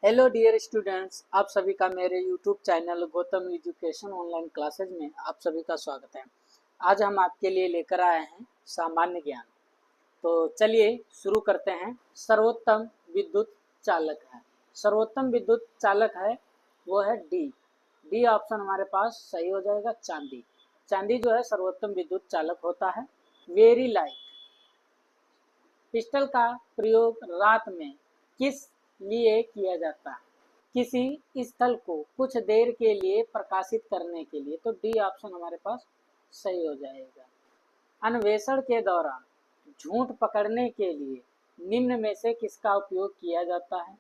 Hello dear students, आप सभी का मेरे YouTube channel Gautam education online classes में आप सभी का स्वागत है। आज हम आपके लिए लेकर आए हैं सामान्य ज्ञान। तो चलिए शुरू करते हैं। सर्वोत्तम विद्युत चालक है, सर्वोत्तम विद्युत चालक है वो है डी। डी ऑप्शन हमारे पास सही हो जाएगा। चांदी, चांदी जो है सर्वोत्तम विद्युत चालक होता है। वेरी लाइट, पिस्टल का प्रयोग रात में किस लिए किया जाता है? किसी स्थल को कुछ देर के लिए प्रकाशित करने के लिए। तो डी ऑप्शन हमारे पास सही हो जाएगा। अन्वेषण के दौरान झूठ पकड़ने के लिए निम्न में से किसका उपयोग किया जाता है?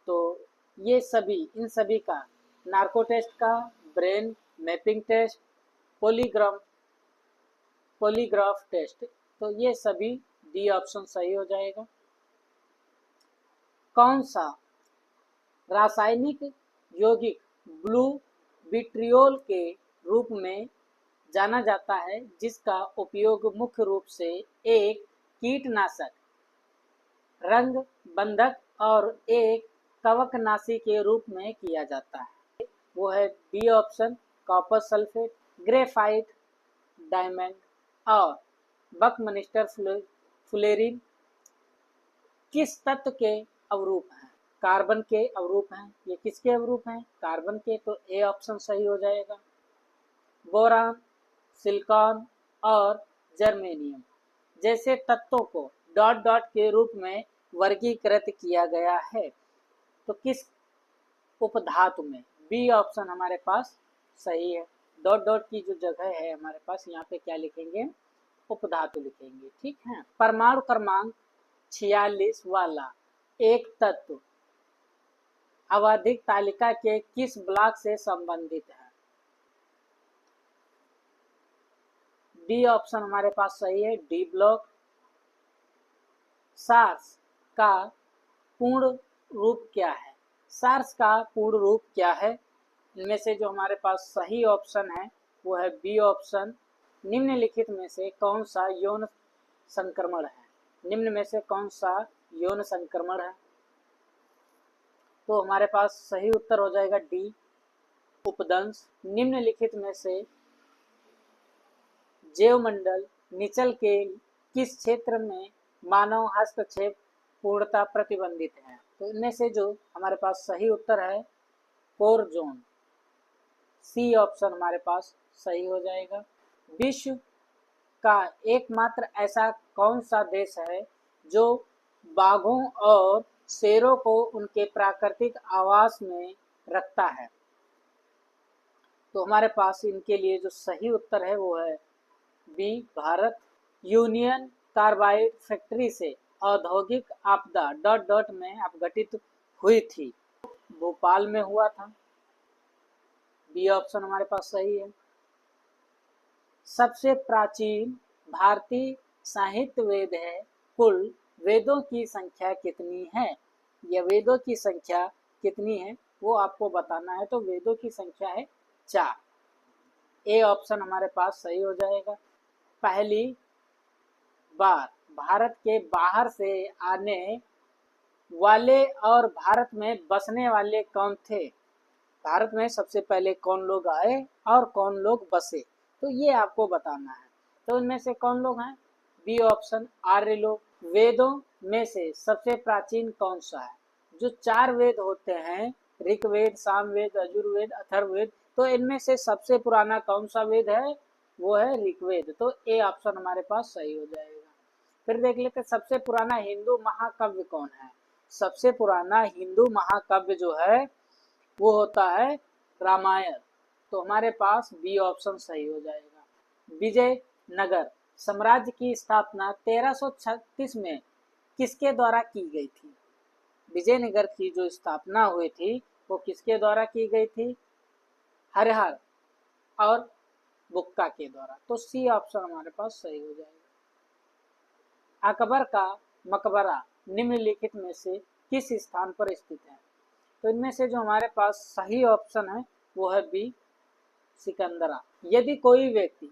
तो ये सभी, इन सभी का नार्को टेस्ट का, brain mapping test, polygraph test, तो ये सभी डी ऑप्शन सही हो जाएगा। कौन सा रासायनिक यौगिक ब्लू विट्रियोल के रूप में जाना जाता है, जिसका उपयोग मुख्य रूप से एक कीटनाशक, रंग बंधक और एक कवकनाशी के रूप में किया जाता है? वो है B option, copper sulphate, graphite, diamond और बकमिस्टर फुलेरिन किस तत्व के अवरूप हैं? कार्बन के अवरूप हैं। ये किसके अवरूप हैं? कार्बन के। तो ए ऑप्शन सही हो जाएगा। बोरान, सिलिकॉन और जर्मेनियम जैसे तत्वों को डॉट डॉट के रूप में वर्गीकृत किया गया है, तो किस उपधातु में? बी ऑप्शन हमारे पास सही है। डॉट डॉट की जो जगह है हमारे पास, यहाँ पे क्या लिखेंगे? उपधातु लिखेंगे। ठीक है। परमाणु क्रमांक 46 वाला एक तत्व आवधिक तालिका के किस ब्लॉक से संबंधित है? डी ऑप्शन हमारे पास सही है, डी ब्लॉक। सार्स का पूर्ण रूप क्या है? सार्स का पूर्ण रूप क्या है? इनमें से जो हमारे पास सही ऑप्शन है वो है बी ऑप्शन। निम्नलिखित में से कौन सा यौन संक्रमण है? निम्न में से कौन सा यौन संक्रमण है? तो हमारे पास सही उत्तर हो जाएगा डी, उपदंश। निम्नलिखित में से जैवमंडल निचल के किस क्षेत्र में मानव हस्तक्षेप पूर्णतः प्रतिबंधित है? तो इनमें से जो हमारे पास सही उत्तर है कोर जोन, सी ऑप्शन हमारे पास सही हो जाएगा। विश्व का एकमात्र ऐसा कौन सा देश है जो बाघों और शेरों को उनके प्राकृतिक आवास में रखता है? तो हमारे पास इनके लिए जो सही उत्तर है वो है B, Bharat. Union Carbide factory से औद्योगिक आपदा डॉट डॉट में अपघटित हुई थी, भोपाल में हुआ था। बी ऑप्शन हमारे पास सही है। सबसे प्राचीन भारतीय साहित्य वेद है, कुल वेदों की संख्या कितनी है? या वेदों की संख्या कितनी है वो आपको बताना है। तो वेदों की संख्या है 4। ए ऑप्शन हमारे पास सही हो जाएगा। पहली बार भारत के बाहर से आने वाले और भारत में बसने वाले कौन थे? भारत में सबसे पहले कौन लोग आए और कौन लोग बसे, तो ये आपको बताना है। तो इनमें से कौन लोग हैं? बी ऑप्शन, आर्य लोग। वेदों में से सबसे प्राचीन कौन सा है? जो 4 वेद होते हैं, ऋग्वेद, सामवेद, यजुर्वेद, अथर्ववेद, तो इनमें से सबसे पुराना कौन सा वेद है? वो है ऋग्वेद। तो ए ऑप्शन हमारे पास सही हो जाएगा। फिर देख लेते सबसे पुराना हिंदू महाकाव्य कौन है? सबसे पुराना हिंदू महाकाव्य जो है वो होता है रामायण। तो हमारे पास बी ऑप्शन सही हो जाएगा। विजयनगर साम्राज्य की स्थापना 1336 में किसके द्वारा की गई थी? विजयनगर की जो स्थापना हुई थी वो किसके द्वारा की गई थी? हरिहर और बुक्का के द्वारा। तो सी ऑप्शन हमारे पास सही हो जाएगा। अकबर का मकबरा निम्नलिखित में से किस स्थान पर स्थित है? तो इनमें से जो हमारे पास सही ऑप्शन है वो है बी, सिकंदरा। यदि कोई व्यक्ति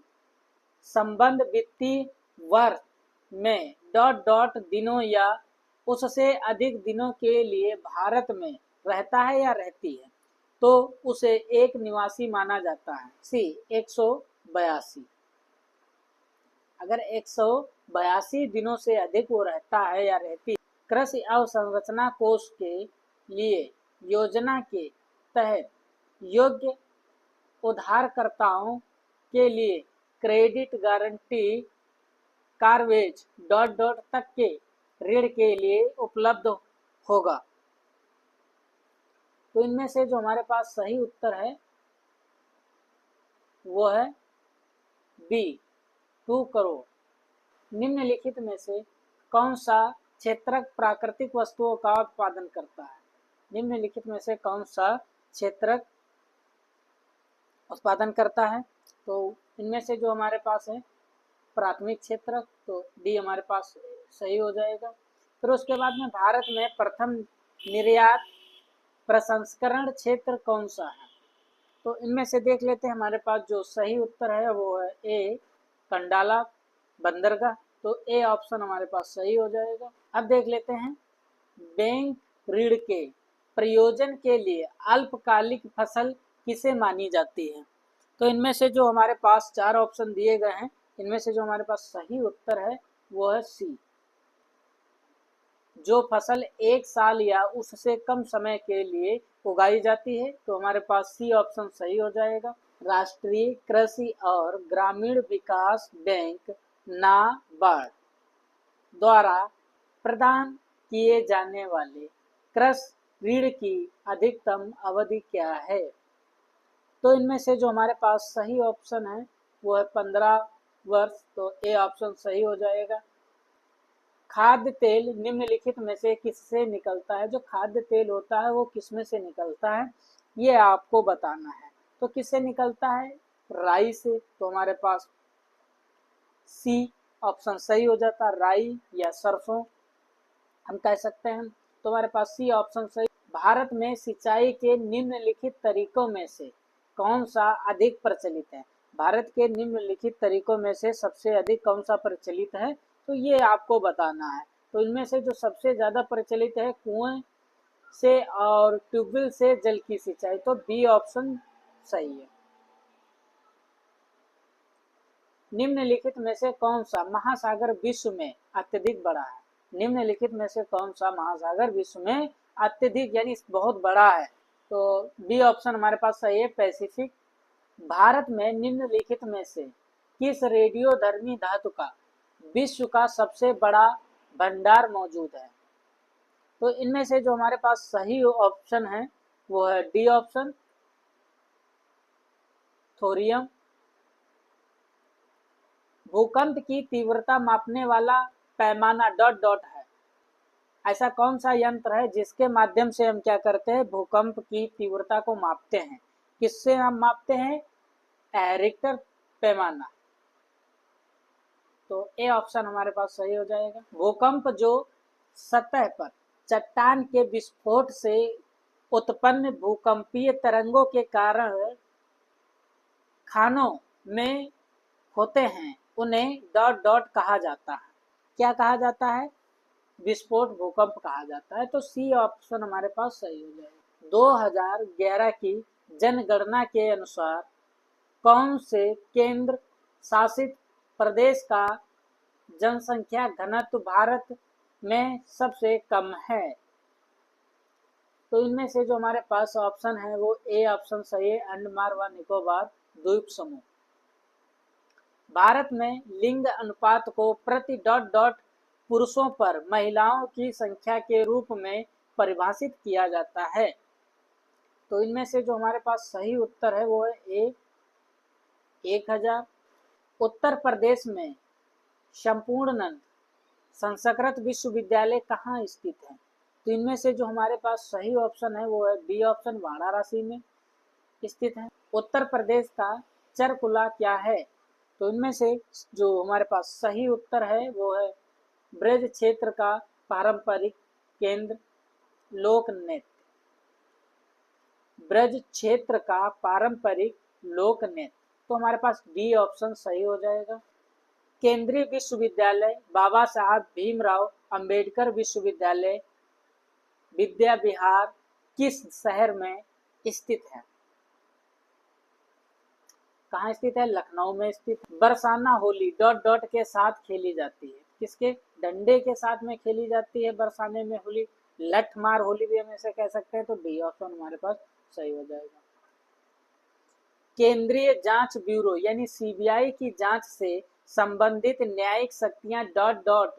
संबंध वित्तीय वर्ष में डॉट डॉट दिनों या उससे अधिक दिनों के लिए भारत में रहता है या रहती है तो उसे एक निवासी माना जाता है। सी 182। अगर 182 दिनों से अधिक वो रहता है या रहती है। कृषि अवसंरचना कोष के लिए योजना के तहत योग्य उधारकर्ताओं के लिए क्रेडिट गारंटी कार्वेज तक के ऋण के लिए उपलब्ध होगा। तो इनमें से जो हमारे पास सही उत्तर है वो है बी 2 करोड़। निम्नलिखित में से कौन सा क्षेत्रक प्राकृतिक वस्तुओं का उत्पादन करता है? निम्नलिखित में से कौन सा क्षेत्रक उत्पादन करता है? तो इनमें से जो हमारे पास है प्राथमिक क्षेत्रक, तो डी हमारे पास सही हो जाएगा। फिर उसके बाद में भारत में प्रथम निर्यात प्रसंस्करण क्षेत्र कौन सा है? तो इनमें से देख लेते हैं। हमारे पास जो सही उत्तर है वो है ए कंडाला बंदरगाह। तो ए ऑप्शन हमारे पास सही हो जाएगा। अब देख लेते हैं बैंक ऋण के प्रयोजन के लिए अल्पकालिक फसल किसे मानी जाती है? तो इनमें से जो हमारे पास 4 ऑप्शन दिए गए हैं, इनमें से जो हमारे पास सही उत्तर है वो है सी, जो फसल 1 साल या उससे कम समय के लिए उगाई जाती है। तो हमारे पास सी ऑप्शन सही हो जाएगा। राष्ट्रीय कृषि और ग्रामीण विकास बैंक नाबार्ड द्वारा प्रदान किए जाने वाले कृषि ऋण की अधिकतम अवधि क्या है? तो इनमें से जो हमारे पास सही ऑप्शन है वो है 15 वर्ष। तो ए ऑप्शन सही हो जाएगा। खाद्य तेल निम्नलिखित में से किससे निकलता है? जो खाद्य तेल होता है वो किसमें से निकलता है ये आपको बताना है। तो किससे निकलता है? राई से। तो हमारे पास सी ऑप्शन सही हो जाता है, राई या सरसों हम कह सकते हैं। तो हमारे पास सी ऑप्शन सही। भारत में सिंचाई के निम्नलिखित तरीकों में से कौन सा अधिक प्रचलित है? भारत के निम्नलिखित तरीकों में से सबसे अधिक कौन सा प्रचलित है? तो ये आपको बताना है। तो इनमें से जो सबसे ज़्यादा प्रचलित है कुएं से और ट्यूबवेल से जल की सिंचाई। तो बी ऑप्शन सही है। निम्नलिखित में से कौन सा महासागर विश्व में अत्यधिक बड़ा है? निम्नलिखित में से कौन सा महासागर विश्व में अत्यधिक यानी बहुत बड़ा है? तो बी ऑप्शन हमारे पास सही है, पैसिफिक। भारत में निम्नलिखित में से किस रेडियोधर्मी धातु का विश्व का सबसे बड़ा भंडार मौजूद है? तो इनमें से जो हमारे पास सही ऑप्शन है वो है डी ऑप्शन, थोरियम। भूकंप की तीव्रता मापने वाला पैमाना है। ऐसा कौन सा यंत्र है जिसके माध्यम से हम क्या करते हैं? भूकंप की तीव्रता को मापते हैं। किससे हम मापते हैं? रिक्टर पैमाना। तो ए ऑप्शन हमारे पास सही हो जाएगा। भूकंप जो सतह पर चट्टान के विस्फोट से उत्पन्न भूकंपीय तरंगों के कारण खानों में होते हैं उन्हें कहा जाता है। क्या कहा जाता है? विस्फोट भूकंप कहा जाता है। तो सी ऑप्शन हमारे पास सही हो जाएगा। 2011 की जनगणना के अनुसार कौन से केंद्र शासित प्रदेश का जनसंख्या घनत्व भारत में सबसे कम है? तो इनमें से जो हमारे पास ऑप्शन है वो ए ऑप्शन सही है, अंडमान व निकोबार द्वीप समूह। भारत में लिंग अनुपात को प्रति पुरुषों पर महिलाओं की संख्या के रूप में परिभाषित किया जाता है। तो इनमें से जो हमारे पास सही उत्तर है वो है ए 1000। उत्तर प्रदेश में संपूर्णानंद संस्कृत विश्वविद्यालय कहाँ स्थित है? तो इनमें से जो हमारे पास सही ऑप्शन है वो है बी ऑप्शन, वाराणसी में स्थित है। उत्तर प्रदेश का चरकुला क्या है? तो इनमें से जो हमारे पास सही उत्तर है वो है ब्रज क्षेत्र का पारंपरिक केंद्र लोक नृत्य। ब्रज क्षेत्र का पारंपरिक लोक नृत्य। तो हमारे पास डी ऑप्शन सही हो जाएगा। केंद्रीय विश्वविद्यालय बाबा साहब भीमराव अंबेडकर विश्वविद्यालय विद्या विहार किस शहर में स्थित है? कहाँ स्थित है? लखनऊ में स्थित। बरसाना होली डॉट डॉट के साथ खेली जाती है। किसके? डंडे के साथ में खेली जाती है बरसाने में होली। लठमार होली भी हम ऐसे कह सकते हैं। तो डी ऑप्शन हमारे पास सही हो जाएगा। केंद्रीय जांच ब्यूरो यानी सीबीआई की जांच से संबंधित न्यायिक शक्तियां डॉट डॉट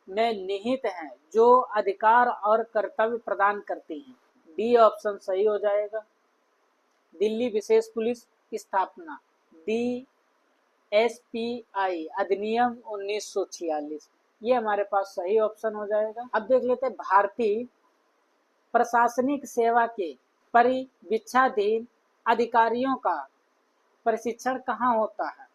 में निहित हैं जो अधिकार और कर्तव्य प्रदान करती हैं। डी ऑप्शन सही हो जाएगा। दिल्ली विशेष पुलिस स्थापना DSPI अधिनियम 1946, ये हमारे पास सही ऑप्शन हो जाएगा। अब देख लेते हैं भारतीय प्रशासनिक सेवा के परिवीक्षाधीन अधिकारियों का प्रशिक्षण कहाँ होता है?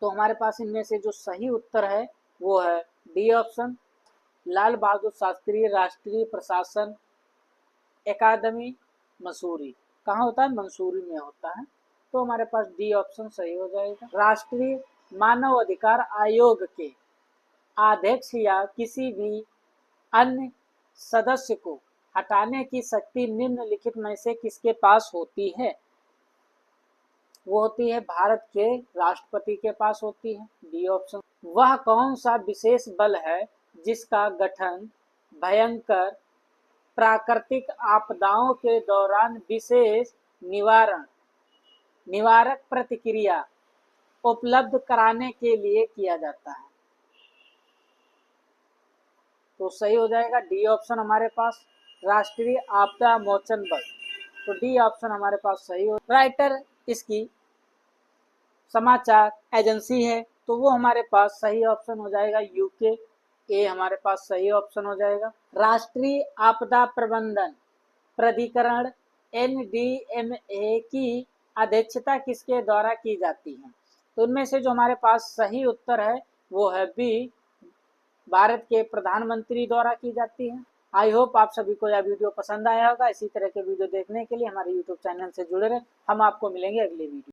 तो हमारे पास इनमें से जो सही उत्तर है वो है डी ऑप्शन, लाल बहादुर शास्त्री राष्ट्रीय प्रशासन एकेडमी मसूरी। कहाँ होता है? मंसूरी में होता है। तो हमारे पास डी ऑप्शन सही हो जाएगा। राष्ट्रीय मानव अधिकार आयोग के अध्यक्ष या किसी भी अन्य सदस्य को हटाने की शक्ति निम्नलिखित में से किसके पास होती है? वो होती है भारत के राष्ट्रपति के पास होती है। D option. वह कौन सा विशेष बल है जिसका गठन भयंकर प्राकृतिक आपदाओं के दौरान विशेष निवारक प्रतिक्रिया उपलब्ध कराने के लिए किया जाता है? तो सही हो जाएगा डी ऑप्शन हमारे पास, राष्ट्रीय आपदा मोचन बल। तो डी ऑप्शन हमारे पास सही हो। राइटर इसकी समाचार एजेंसी है, तो वो हमारे पास सही ऑप्शन हो जाएगा यूके। ए हमारे पास सही ऑप्शन हो जाएगा। राष्ट्रीय आपदा प्रबंधन प्राधिकरण NDMA की अध्यक्षता किसके द्वारा की जाती है? तो इनमें से जो हमारे पास सही उत्तर है वो है बी, भारत के प्रधानमंत्री द्वारा की जाती है। आई होप आप सभी को यह वीडियो पसंद आया होगा। इसी तरह के वीडियो देखने के लिए हमारे यूट्यूब चैनल से जुड़े रहें। हम आपको मिलेंगे अगले वीडियो।